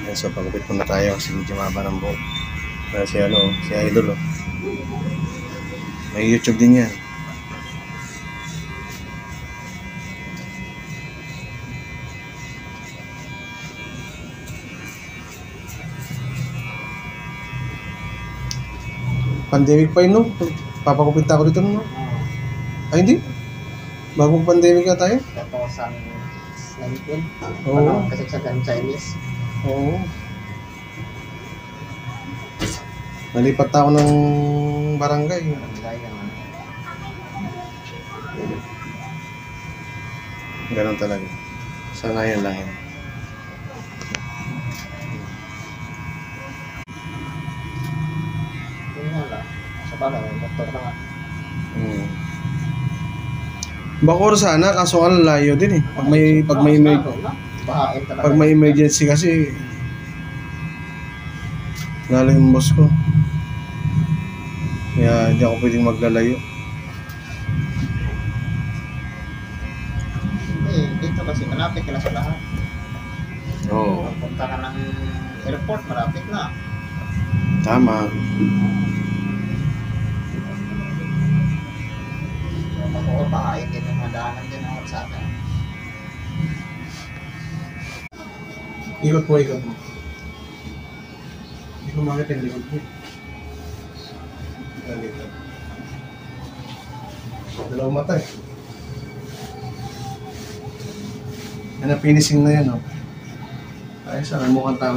Yan, so pagupit muna tayo kasi medyo mahaba ng buhok. Si si Idol may YouTube din yan. Pandemic pa yun, no? Papakupit ako dito, no? Ay, hindi. Bagong pandemic na tayo. 2019. Oo. Kasi sa Chinese. Oo. Nalipat ako ng barangay. Ganun talaga. Sanayan lang yan. Sa bagay, doktor na nga. Bacoor sana, kaso nga layo din eh. Pag may emergency kasi lalo yung boss ko. Kaya hindi ako pwedeng maglalayo. Dito kasi malapit ka na sa lahat. Oo. Punta ka ng airport, malapit na. Tama. Bacoor, bahain din yung madaanan din ang sa atin. Ikot mo. Hindi ko makita yung likod mo. Dito. Dalawang mata eh. Yan ang finishing na yan, oh. Ayos, mukhang tama.